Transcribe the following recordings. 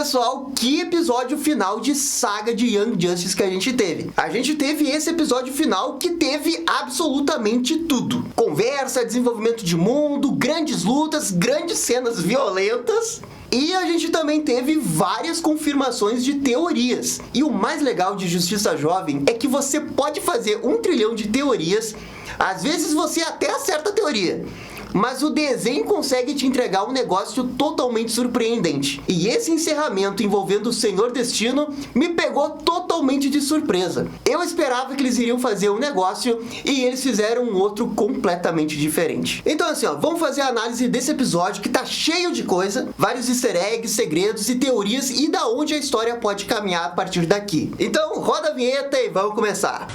pessoal, que episódio final de Saga de Young Justice que a gente teve. A gente teve esse episódio final que teve absolutamente tudo. Conversa, desenvolvimento de mundo, grandes lutas, grandes cenas violentas. E a gente também teve várias confirmações de teorias. E o mais legal de Justiça Jovem é que você pode fazer 1 trilhão de teorias. Às vezes você até acerta a teoria, mas o desenho consegue te entregar um negócio totalmente surpreendente. E esse encerramento envolvendo o Senhor Destino me pegou totalmente de surpresa. Eu esperava que eles iriam fazer um negócio e eles fizeram um outro completamente diferente. Então assim, vamos fazer a análise desse episódio que tá cheio de coisa, vários easter eggs, segredos e teorias e da onde a história pode caminhar a partir daqui. Então roda a vinheta e vamos começar.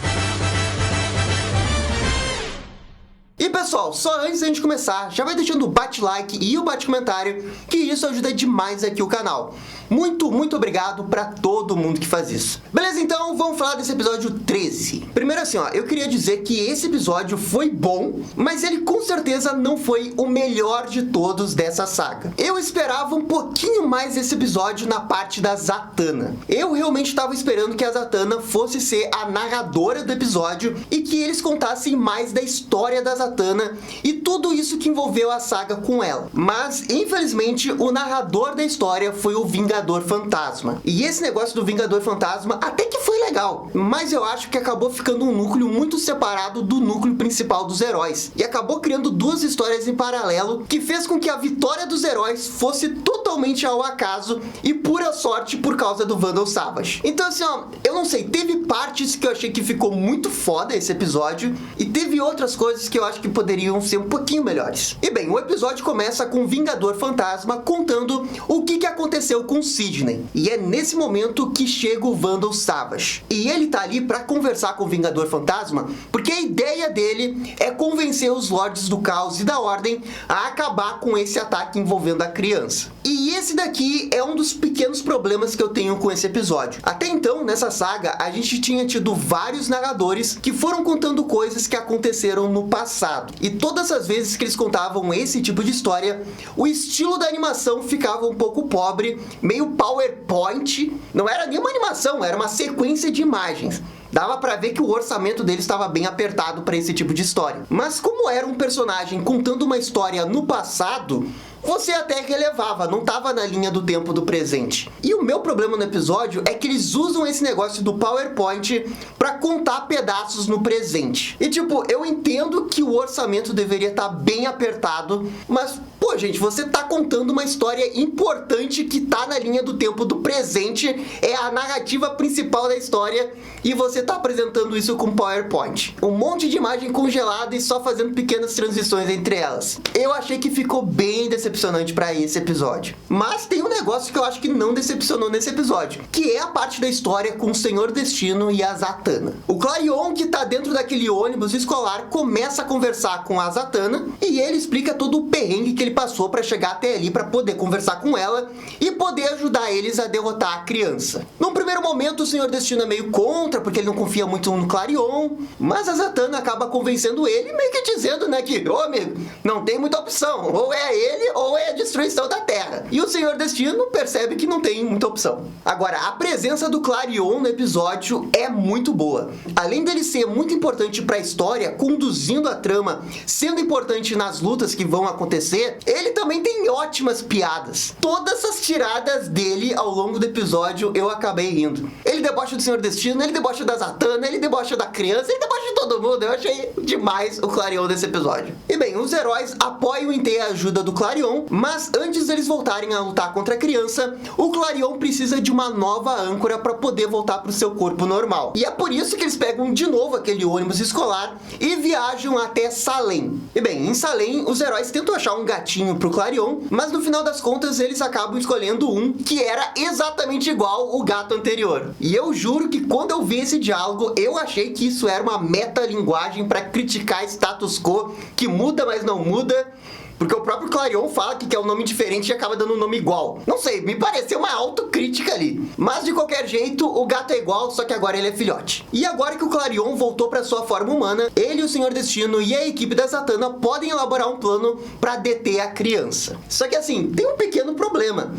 E pessoal, só antes da gente começar, já vai deixando o bate-like e o bate-comentário, que isso ajuda demais aqui o canal. Muito obrigado pra todo mundo que faz isso. Beleza, então vamos falar desse episódio 13. Primeiro assim, eu queria dizer que esse episódio foi bom, mas ele com certeza não foi o melhor de todos dessa saga. Eu esperava um pouquinho mais desse episódio na parte da Zatanna. Eu realmente estava esperando que a Zatanna fosse ser a narradora do episódio e que eles contassem mais da história da Zatanna e tudo isso que envolveu a saga com ela. Mas, infelizmente, o narrador da história foi o Vingador Fantasma. E esse negócio do Vingador Fantasma até que foi legal, mas eu acho que acabou ficando um núcleo muito separado do núcleo principal dos heróis. E acabou criando duas histórias em paralelo, que fez com que a vitória dos heróis fosse totalmente ao acaso e pura sorte por causa do Vandal Savage. Então assim, eu não sei, teve partes que eu achei que ficou muito foda esse episódio, e teve outras coisas que eu acho que poderiam ser um pouquinho melhores. E bem, o episódio começa com o Vingador Fantasma contando o que aconteceu com Sydney. E é nesse momento que chega o Vandal Savage. E ele tá ali pra conversar com o Vingador Fantasma, porque a ideia dele é convencer os Lordes do Caos e da Ordem a acabar com esse ataque envolvendo a criança. E esse daqui é um dos pequenos problemas que eu tenho com esse episódio. Até então, nessa saga, a gente tinha tido vários narradores que foram contando coisas que aconteceram no passado. E todas as vezes que eles contavam esse tipo de história, o estilo da animação ficava um pouco pobre, meio PowerPoint. Não era nem uma animação, era uma sequência de imagens. Dava pra ver que o orçamento dele estava bem apertado para esse tipo de história. Mas como era um personagem contando uma história no passado, você até relevava, não tava na linha do tempo do presente. E o meu problema no episódio é que eles usam esse negócio do PowerPoint pra contar pedaços no presente. E tipo, eu entendo que o orçamento deveria estar bem apertado, mas pô, gente, você tá contando uma história importante que tá na linha do tempo do presente, é a narrativa principal da história, e você tá apresentando isso com PowerPoint. Um monte de imagem congelada e só fazendo pequenas transições entre elas. Eu achei que ficou bem decepcionante pra esse episódio. Mas tem um negócio que eu acho que não decepcionou nesse episódio, que é a parte da história com o Senhor Destino e a Zatanna. O Klarion, que tá dentro daquele ônibus escolar, começa a conversar com a Zatanna e ele explica todo o perrengue que ele passou pra chegar até ali pra poder conversar com ela e poder ajudar eles a derrotar a criança. Num primeiro momento, o Senhor Destino é meio contra, porque ele não confia muito no Klarion, mas a Zatanna acaba convencendo ele, meio que dizendo, né, que, ô amigo, não tem muita opção, ou é ele ou é a destruição da Terra. E o Senhor Destino percebe que não tem muita opção. Agora, a presença do Klarion no episódio é muito boa. Além dele ser muito importante pra história, conduzindo a trama, sendo importante nas lutas que vão acontecer, ele também tem ótimas piadas. Todas as tiradas dele ao longo do episódio eu acabei rindo. Ele debocha do Senhor Destino, ele debocha da Zatanna, ele debocha da criança, ele debocha de todo mundo. Eu achei demais o Klarion desse episódio. E bem, os heróis apoiam em ter a ajuda do Klarion, mas antes deles voltarem a lutar contra a criança, o Klarion precisa de uma nova âncora para poder voltar para o seu corpo normal. E é por isso que eles pegam de novo aquele ônibus escolar e viajam até Salem. E bem, em Salem, os heróis tentam achar um gatinho pro Klarion, mas no final das contas eles acabam escolhendo um que era exatamente igual o gato anterior. E eu juro que quando eu vi esse diálogo, eu achei que isso era uma metalinguagem para criticar status quo, que muda, mas não muda. Porque o próprio Klarion fala que quer um nome diferente e acaba dando um nome igual. Não sei, me pareceu uma autocrítica ali. Mas de qualquer jeito, o gato é igual, só que agora ele é filhote. E agora que o Klarion voltou para sua forma humana, ele, o Senhor Destino e a equipe da Zatanna podem elaborar um plano para deter a criança. Só que assim, tem um pequeno problema.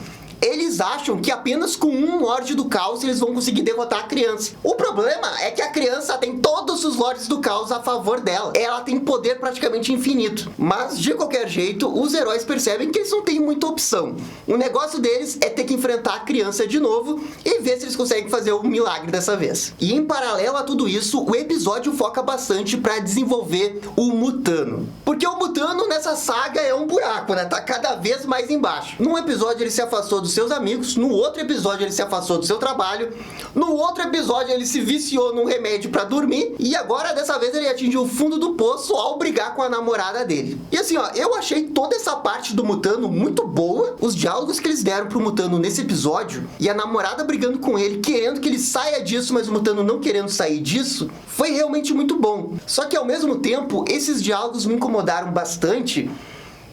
eles acham que apenas com um Lorde do Caos eles vão conseguir derrotar a criança. O problema é que a criança tem todos os Lordes do Caos a favor dela. Ela tem poder praticamente infinito. Mas, de qualquer jeito, os heróis percebem que eles não têm muita opção. O negócio deles é ter que enfrentar a criança de novo e ver se eles conseguem fazer um milagre dessa vez. E em paralelo a tudo isso, o episódio foca bastante para desenvolver o Mutano. Porque o Mutano nessa saga é um buraco, né? Tá cada vez mais embaixo. Num episódio ele se afastou dos seus amigos, no outro episódio ele se afastou do seu trabalho, no outro episódio ele se viciou num remédio para dormir e agora dessa vez ele atingiu o fundo do poço ao brigar com a namorada dele. E assim, ó, eu achei toda essa parte do Mutano muito boa. Os diálogos que eles deram pro Mutano nesse episódio e a namorada brigando com ele, querendo que ele saia disso, mas o Mutano não querendo sair disso, foi realmente muito bom. Só que ao mesmo tempo, esses diálogos me incomodaram bastante,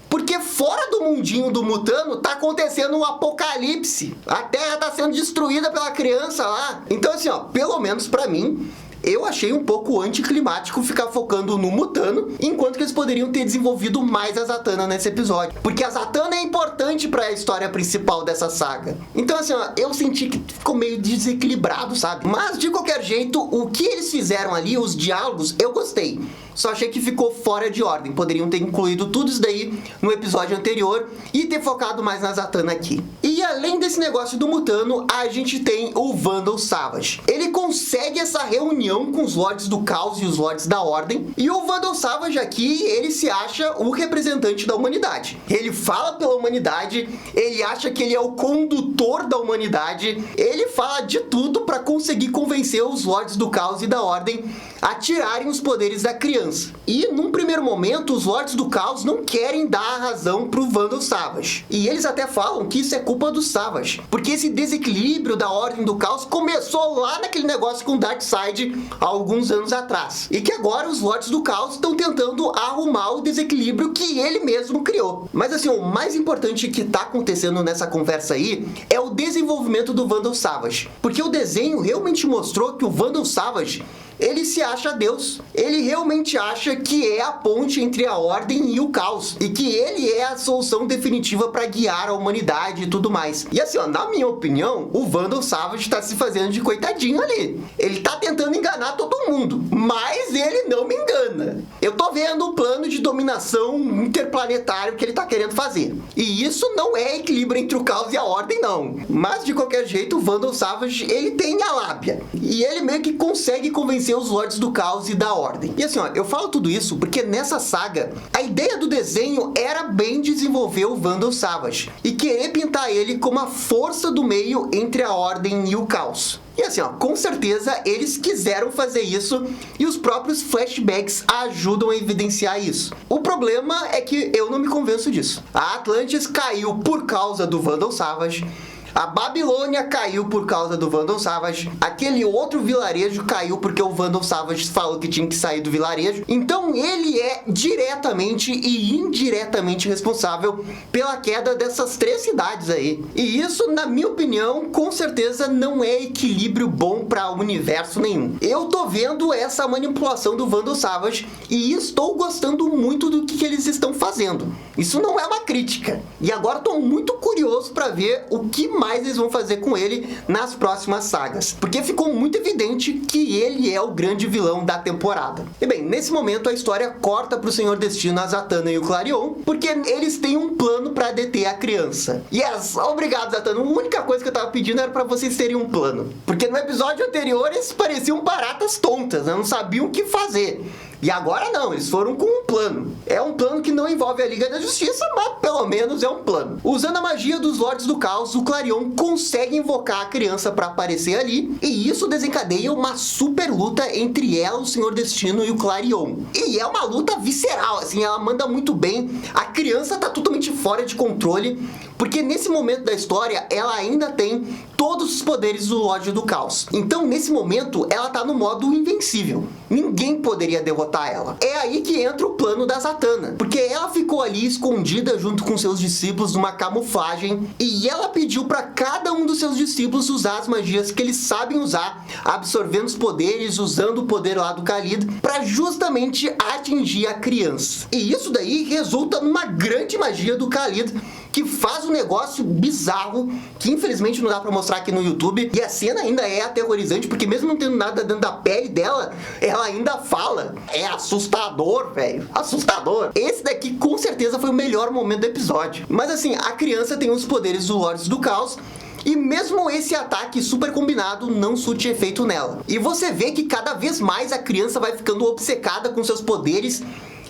porque fora do mundinho do Mutano tá acontecendo um apocalipse. A Terra tá sendo destruída pela criança lá. Então assim, ó, pelo menos pra mim, eu achei um pouco anticlimático ficar focando no Mutano, enquanto que eles poderiam ter desenvolvido mais a Zatanna nesse episódio. Porque a Zatanna é importante para a história principal dessa saga. Então assim, ó, eu senti que ficou meio desequilibrado, sabe? Mas de qualquer jeito, o que eles fizeram ali, os diálogos, eu gostei. Só achei que ficou fora de ordem. Poderiam ter incluído tudo isso daí no episódio anterior e ter focado mais na Zatanna aqui. E além desse negócio do Mutano, a gente tem o Vandal Savage. Ele consegue essa reunião com os Lordes do Caos e os Lordes da Ordem. E o Vandal Savage aqui, ele se acha o representante da humanidade. Ele fala pela humanidade, ele acha que ele é o condutor da humanidade. Ele fala de tudo para conseguir convencer os Lordes do Caos e da Ordem a tirarem os poderes da criança. E num primeiro momento, os Lordes do Caos não querem dar a razão pro Vandal Savage. E eles até falam que isso é culpa do Savage, porque esse desequilíbrio da Ordem do Caos começou lá naquele negócio com o Darkseid há alguns anos atrás. E que agora os Lordes do Caos estão tentando arrumar o desequilíbrio que ele mesmo criou. Mas assim, o mais importante que tá acontecendo nessa conversa aí é o desenvolvimento do Vandal Savage. Porque o desenho realmente mostrou que o Vandal Savage, ele se acha Deus. Ele realmente acha que é a ponte entre a ordem e o caos. E que ele é a solução definitiva para guiar a humanidade e tudo mais. E assim, ó, na minha opinião, o Vandal Savage tá se fazendo de coitadinho ali. Ele tá tentando enganar todo mundo, mas ele não me engana. Eu tô vendo o plano de dominação interplanetário que ele tá querendo fazer. E isso não é equilíbrio entre o caos e a ordem, não. Mas, de qualquer jeito, o Vandal Savage, ele tem a lábia. E ele meio que consegue convencer os Lordes do Caos e da Ordem. E assim, ó, eu falo tudo isso porque nessa saga, a ideia do desenho era bem desenvolver o Vandal Savage e querer pintar ele como a força do meio entre a Ordem e o Caos. E assim, ó, com certeza eles quiseram fazer isso e os próprios flashbacks ajudam a evidenciar isso. O problema é que eu não me convenço disso. A Atlantis caiu por causa do Vandal Savage. A Babilônia caiu por causa do Vandal Savage. Aquele outro vilarejo caiu porque o Vandal Savage falou que tinha que sair do vilarejo. Então ele é diretamente e indiretamente responsável pela queda dessas 3 cidades aí. E isso, na minha opinião, com certeza não é equilíbrio bom para universo nenhum. Eu tô vendo essa manipulação do Vandal Savage e estou gostando muito do que eles estão fazendo. Isso não é uma crítica. E agora tô muito curioso para ver o que mais eles vão fazer com ele nas próximas sagas, porque ficou muito evidente que ele é o grande vilão da temporada. E bem, nesse momento a história corta pro Senhor Destino, a Zatanna e o Clarion, porque eles têm um plano para deter a criança. Yes, obrigado, Zatanna. A única coisa que eu tava pedindo era para vocês terem um plano, porque no episódio anterior eles pareciam baratas tontas, né? Não sabiam o que fazer. E agora não, eles foram com um plano. É um plano que não envolve a Liga da Justiça, mas pelo menos é um plano. Usando a magia dos Lordes do Caos, o Clarion consegue invocar a criança para aparecer ali, e isso desencadeia uma super luta entre ela, o Senhor Destino e o Clarion. E é uma luta visceral, assim, ela manda muito bem. A criança tá totalmente fora de controle, porque nesse momento da história, ela ainda tem todos os poderes do Lorde do Caos. Então, nesse momento, ela tá no modo invencível. Ninguém poderia derrotar ela. É aí que entra o plano da Zatanna, porque ela ficou ali escondida junto com seus discípulos numa camuflagem, e ela pediu para cada um dos seus discípulos usar as magias que eles sabem usar, absorvendo os poderes, usando o poder lá do Khalid, para justamente atingir a criança. E isso daí resulta numa grande magia do Khalid, que faz um negócio bizarro, que infelizmente não dá pra mostrar aqui no YouTube, e a cena ainda é aterrorizante, porque mesmo não tendo nada dentro da pele dela, ela ainda fala. É assustador, velho. Assustador. Esse daqui com certeza foi o melhor momento do episódio. Mas assim, a criança tem os poderes do Lords do Caos, e mesmo esse ataque super combinado não surte efeito nela. E você vê que cada vez mais a criança vai ficando obcecada com seus poderes.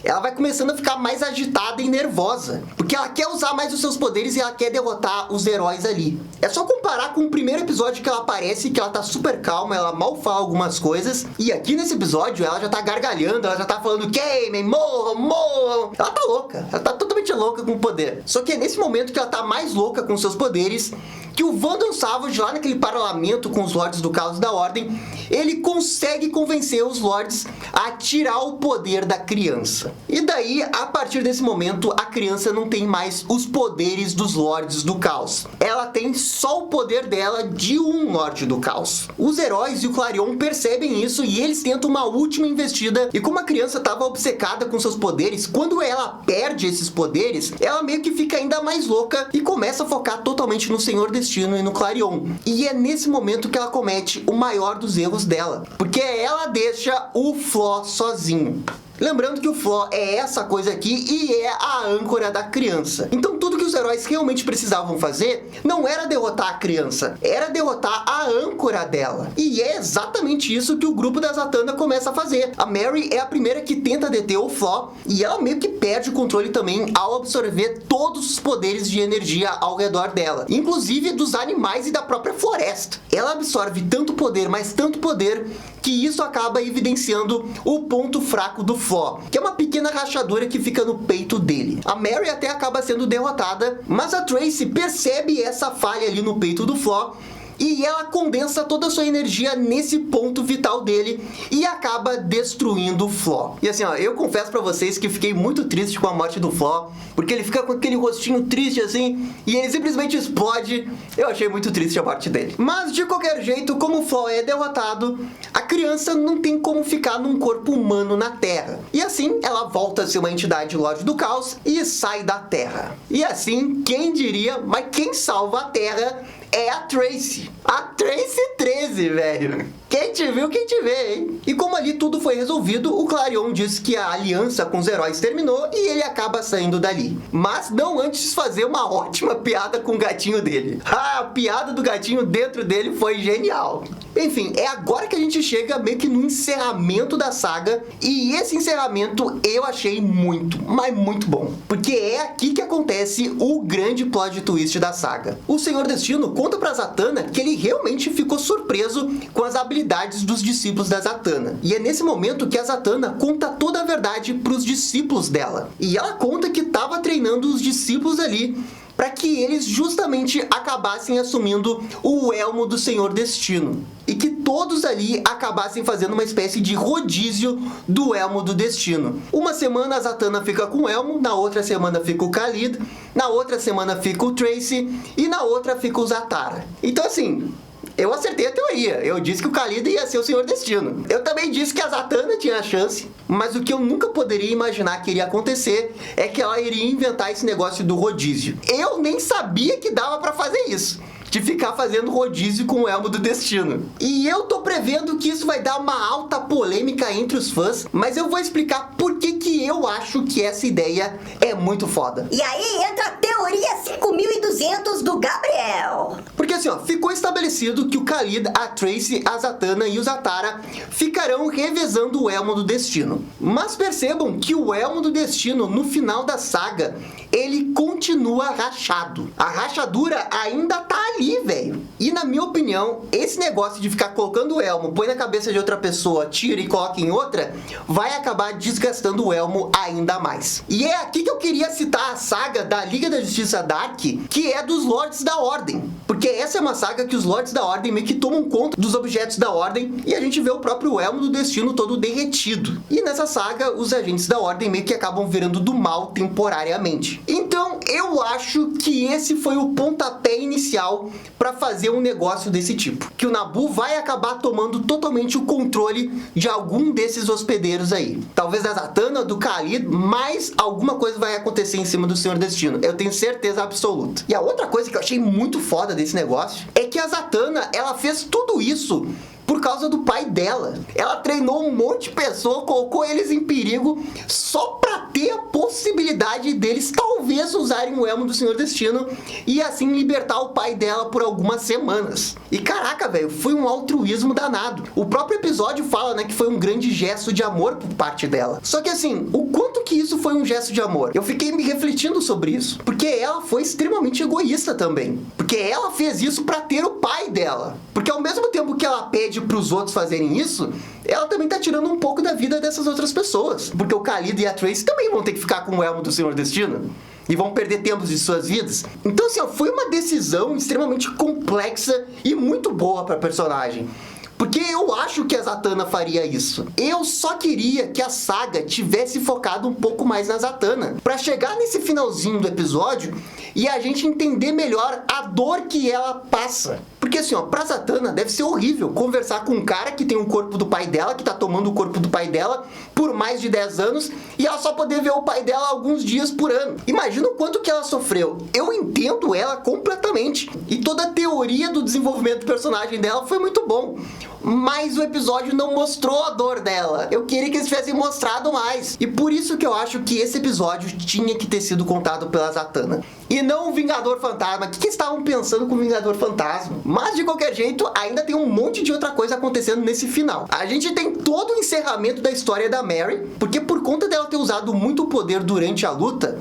Ela vai começando a ficar mais agitada e nervosa, porque ela quer usar mais os seus poderes e ela quer derrotar os heróis ali. É só comparar com o primeiro episódio que ela aparece, que ela tá super calma, ela mal fala algumas coisas, e aqui nesse episódio ela já tá gargalhando, ela já tá falando queimem, morram, morram. Ela tá louca, ela tá totalmente louca com o poder. Só que é nesse momento que ela tá mais louca com seus poderes, que o Vandal Savage, lá naquele parlamento com os Lords do Caos da Ordem, ele consegue convencer os Lords a tirar o poder da criança. E daí, a partir desse momento, a criança não tem mais os poderes dos Lords do Caos. Ela tem só o poder dela de um Lorde do Caos. Os heróis e o Clarion percebem isso e eles tentam uma última investida. E como a criança estava obcecada com seus poderes, quando ela perde esses poderes, ela meio que fica ainda mais louca e começa a focar totalmente no Senhor Destino e no Clarion. E é nesse momento que ela comete o maior dos erros dela, porque ela deixa o Flaw sozinho. Lembrando que o Flaw é essa coisa aqui e é a âncora da criança. Então tudo que os heróis realmente precisavam fazer não era derrotar a criança, era derrotar a âncora dela. E é exatamente isso que o grupo da Zatanna começa a fazer. A Mary é a primeira que tenta deter o Flaw e ela meio que perde o controle também ao absorver todos os poderes de energia ao redor dela, inclusive dos animais e da própria floresta. Ela absorve tanto poder, mas tanto poder, que isso acaba evidenciando o ponto fraco do Flaw, que é uma pequena rachadura que fica no peito dele. A Mary até acaba sendo derrotada, mas a Tracy percebe essa falha ali no peito do Flaw e ela condensa toda a sua energia nesse ponto vital dele e acaba destruindo o Flaw. E assim, ó, eu confesso pra vocês que fiquei muito triste com a morte do Flaw, porque ele fica com aquele rostinho triste assim, e ele simplesmente explode. Eu achei muito triste a morte dele. Mas de qualquer jeito, como o Flaw é derrotado, a criança não tem como ficar num corpo humano na Terra. E assim, ela volta a ser uma entidade Lorde do Caos e sai da Terra. E assim, quem diria, mas quem salva a Terra é a Tracy. A Tracy 13, velho. Quem te viu, quem te vê, hein? E como ali tudo foi resolvido, o Clarion diz que a aliança com os heróis terminou e ele acaba saindo dali. Mas não antes de fazer uma ótima piada com o gatinho dele. A piada do gatinho dentro dele foi genial. Enfim, é agora que a gente chega meio que no encerramento da saga. E esse encerramento eu achei muito, mas muito bom. Porque é aqui que acontece o grande plot twist da saga. O Senhor Destino conta pra Zatanna que ele realmente ficou surpreso com as habilidades dos discípulos da Zatanna. E é nesse momento que a Zatanna conta toda a verdade pros discípulos dela. E ela conta que estava treinando os discípulos ali para que eles justamente acabassem assumindo o elmo do Senhor Destino. E que todos ali acabassem fazendo uma espécie de rodízio do elmo do Destino. Uma semana a Zatanna fica com o elmo, na outra semana fica o Khalid, na outra semana fica o Tracy e na outra fica o Zatara. Então assim, eu acertei a teoria. Eu disse que o Khalid ia ser o Senhor Destino. Eu também disse que a Zatanna tinha a chance, mas o que eu nunca poderia imaginar que iria acontecer é que ela iria inventar esse negócio do rodízio. Eu nem sabia que dava pra fazer isso, de ficar fazendo rodízio com o elmo do Destino. E eu tô prevendo que isso vai dar uma alta polêmica entre os fãs, mas eu vou explicar por que eu acho que essa ideia é muito foda. E aí entra a teoria 5200 do Gabriel. Porque assim, ó, ficou estabelecido que o Khalid, a Tracy, a Zatanna e o Zatara ficarão revezando o elmo do Destino. Mas percebam que o elmo do Destino, no final da saga, ele continua rachado. A rachadura ainda tá ali, velho. E na minha opinião, esse negócio de ficar colocando o elmo, põe na cabeça de outra pessoa, tira e coloca em outra, vai acabar desgastando o elmo ainda mais. E é aqui que eu queria citar a saga da Liga da Justiça Dark, que é dos Lords da Ordem. Porque essa é uma saga que os Lords da Ordem meio que tomam conta dos objetos da Ordem e a gente vê o próprio elmo do Destino todo derretido. E nessa saga, os agentes da Ordem meio que acabam virando do mal temporariamente. Então, eu acho que esse foi o pontapé inicial para fazer um negócio desse tipo. Que o Naboo vai acabar tomando totalmente o controle de algum desses hospedeiros aí. Talvez da Zatanna, do Khalid, mas alguma coisa vai acontecer em cima do Senhor Destino. Eu tenho certeza absoluta. E a outra coisa que eu achei muito foda desse negócio é que a Zatanna, ela fez tudo isso por causa do pai dela. Ela treinou um monte de pessoa, colocou eles em perigo só pra ter a possibilidade deles talvez usarem o elmo do Senhor Destino e assim libertar o pai dela por algumas semanas. E caraca, velho, foi um altruísmo danado. O próprio episódio fala, né, que foi um grande gesto de amor por parte dela. Só que assim, o quanto que isso foi um gesto de amor? Eu fiquei me refletindo sobre isso, porque ela foi extremamente egoísta também. Porque ela fez isso pra ter o pai dela. Porque ao mesmo tempo que ela pede pros outros fazerem isso, ela também tá tirando um pouco da vida dessas outras pessoas. Porque o Khalid e a Trace também vão ter que ficar com o elmo do Senhor Destino e vão perder tempos de suas vidas. Então assim, ó, foi uma decisão extremamente complexa e muito boa pra personagem. Porque eu acho que a Zatanna faria isso. Eu só queria que a saga tivesse focado um pouco mais na Zatanna, pra chegar nesse finalzinho do episódio e a gente entender melhor a dor que ela passa. Porque assim, ó, pra Zatanna deve ser horrível conversar com um cara que tem o corpo do pai dela, que tá tomando o corpo do pai dela por mais de 10 anos, e ela só poder ver o pai dela alguns dias por ano. Imagina o quanto que ela sofreu. Eu entendo ela completamente. E toda a teoria do desenvolvimento do personagem dela foi muito bom. Mas o episódio não mostrou a dor dela. Eu queria que eles tivessem mostrado mais. E por isso que eu acho que esse episódio tinha que ter sido contado pela Zatanna. E não o Vingador Fantasma. O que estavam pensando com o Vingador Fantasma? Mas de qualquer jeito, ainda tem um monte de outra coisa acontecendo nesse final. A gente tem todo o encerramento da história da Mary, porque por conta dela ter usado muito poder durante a luta,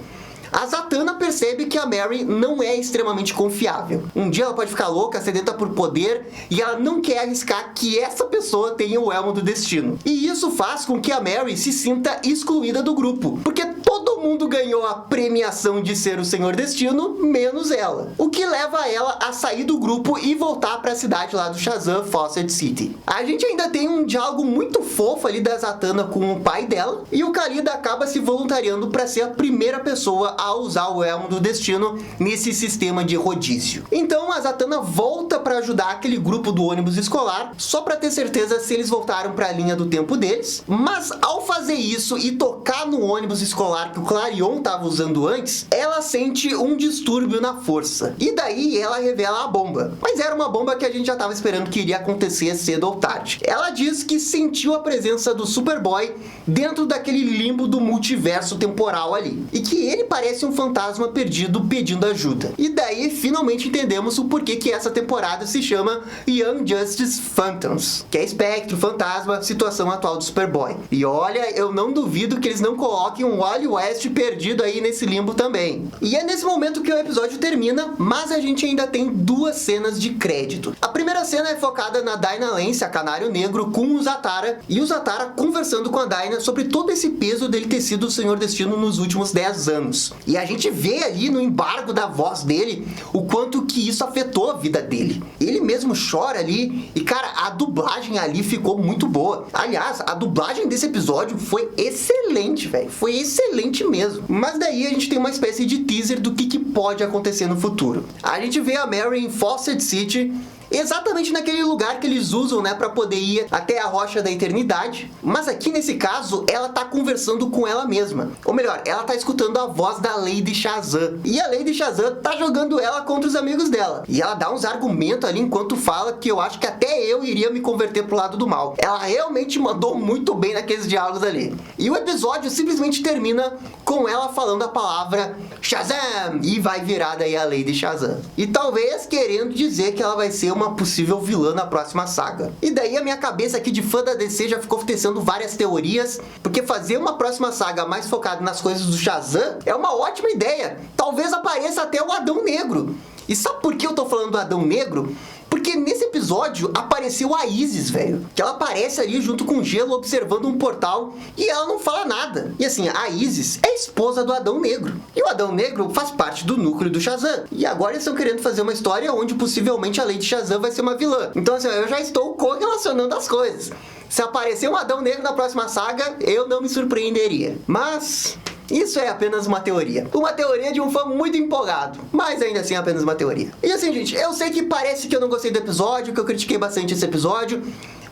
a Zatanna percebe que a Mary não é extremamente confiável. Um dia ela pode ficar louca, sedenta por poder, e ela não quer arriscar que essa pessoa tenha o elmo do destino. E isso faz com que a Mary se sinta excluída do grupo, porque todo mundo ganhou a premiação de ser o Senhor Destino, menos ela. O que leva ela a sair do grupo e voltar para a cidade lá do Shazam, Fawcett City. A gente ainda tem um diálogo muito fofo ali da Zatanna com o pai dela, e o Khalid acaba se voluntariando para ser a primeira pessoa a usar o elmo do destino nesse sistema de rodízio. Então a Zatanna volta para ajudar aquele grupo do ônibus escolar, só para ter certeza se eles voltaram para a linha do tempo deles, mas ao fazer isso e tocar no ônibus escolar que o Klarion estava usando antes, ela sente um distúrbio na força. E daí ela revela a bomba. Mas era uma bomba que a gente já estava esperando que iria acontecer cedo ou tarde. Ela diz que sentiu a presença do Superboy dentro daquele limbo do multiverso temporal ali. E que ele parece um fantasma perdido pedindo ajuda. E daí finalmente entendemos o porquê que essa temporada se chama Young Justice Phantoms, que é espectro, fantasma, situação atual do Superboy. E olha, eu não duvido que eles não coloquem um Wally West perdido aí nesse limbo também. E é nesse momento que o episódio termina, mas a gente ainda tem duas cenas de crédito. A primeira cena é focada na Dinah Lance, a Canário Negro, com o Zatara, e o Zatara conversando com a Dinah sobre todo esse peso dele ter sido o Senhor Destino nos últimos 10 anos. E a gente vê ali no embargo da voz dele o quanto que isso afetou a vida dele. Ele mesmo chora ali e, cara, a dublagem ali ficou muito boa. Aliás, a dublagem desse episódio foi excelente, velho. Foi excelente mesmo. Mas daí a gente tem uma espécie de teaser do que pode acontecer no futuro. A gente vê a Mary em Fawcett City, exatamente naquele lugar que eles usam, né, para poder ir até a Rocha da Eternidade. Mas aqui nesse caso, ela tá conversando com ela mesma. Ou melhor, ela tá escutando a voz da Lady Shazam. E a Lady Shazam tá jogando ela contra os amigos dela. E ela dá uns argumentos ali enquanto fala que eu acho que até eu iria me converter pro lado do mal. Ela realmente mandou muito bem naqueles diálogos ali. E o episódio simplesmente termina com ela falando a palavra Shazam! E vai virar daí a Lady Shazam. E talvez querendo dizer que ela vai ser uma possível vilã na próxima saga. E daí a minha cabeça aqui de fã da DC já ficou tecendo várias teorias, porque fazer uma próxima saga mais focada nas coisas do Shazam é uma ótima ideia. Talvez apareça até o Adão Negro. E sabe por que eu tô falando do Adão Negro? Porque nesse episódio apareceu a Isis, velho. Que ela aparece ali junto com o Gelo observando um portal e ela não fala nada. E assim, a Isis é esposa do Adão Negro. E o Adão Negro faz parte do núcleo do Shazam. E agora eles estão querendo fazer uma história onde possivelmente a Lady Shazam vai ser uma vilã. Então assim, eu já estou correlacionando as coisas. Se aparecer um Adão Negro na próxima saga, eu não me surpreenderia. Mas Isso é apenas uma teoria. Uma teoria de um fã muito empolgado, mas ainda assim é apenas uma teoria. E assim, gente, eu sei que parece que eu não gostei do episódio, que eu critiquei bastante esse episódio,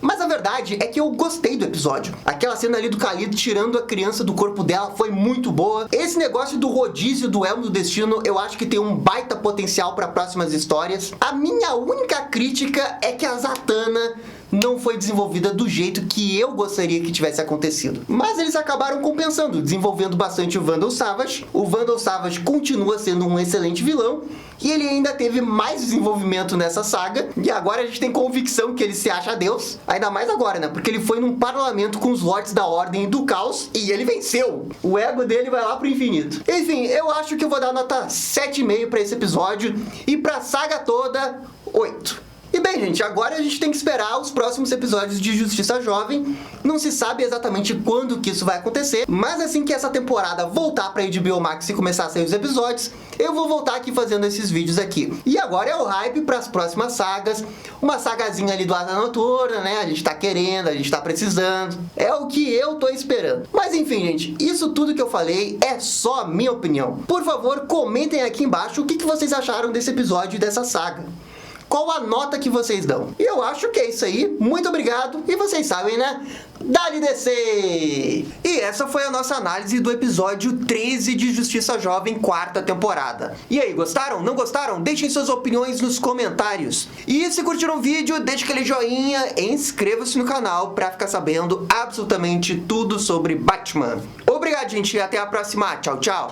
mas a verdade é que eu gostei do episódio. Aquela cena ali do Khalid tirando a criança do corpo dela foi muito boa. Esse negócio do rodízio do Elmo do Destino, eu acho que tem um baita potencial para próximas histórias. A minha única crítica é que a Zatanna não foi desenvolvida do jeito que eu gostaria que tivesse acontecido. Mas eles acabaram compensando, desenvolvendo bastante o Vandal Savage. O Vandal Savage continua sendo um excelente vilão, e ele ainda teve mais desenvolvimento nessa saga, e agora a gente tem convicção que ele se acha Deus. Ainda mais agora, né? Porque ele foi num parlamento com os Lords da Ordem e do Caos, e ele venceu. O ego dele vai lá pro infinito. Enfim, eu acho que eu vou dar nota 7,5 pra esse episódio, e pra saga toda, 8. E bem, gente, agora a gente tem que esperar os próximos episódios de Justiça Jovem. Não se sabe exatamente quando que isso vai acontecer, mas assim que essa temporada voltar pra HBO Max e começar a sair os episódios, eu vou voltar aqui fazendo esses vídeos aqui. E agora é o hype pras próximas sagas, uma sagazinha ali do Asa Noturna, né? A gente tá querendo, a gente tá precisando. É o que eu tô esperando. Mas enfim, gente, isso tudo que eu falei é só minha opinião. Por favor, comentem aqui embaixo o que vocês acharam desse episódio e dessa saga. Qual a nota que vocês dão? E eu acho que é isso aí. Muito obrigado. E vocês sabem, né? Dá-lhe descer! E essa foi a nossa análise do episódio 13 de Justiça Jovem, 4ª temporada. E aí, gostaram? Não gostaram? Deixem suas opiniões nos comentários. E se curtiram o vídeo, deixe aquele joinha e inscreva-se no canal pra ficar sabendo absolutamente tudo sobre Batman. Obrigado, gente. E até a próxima. Tchau, tchau.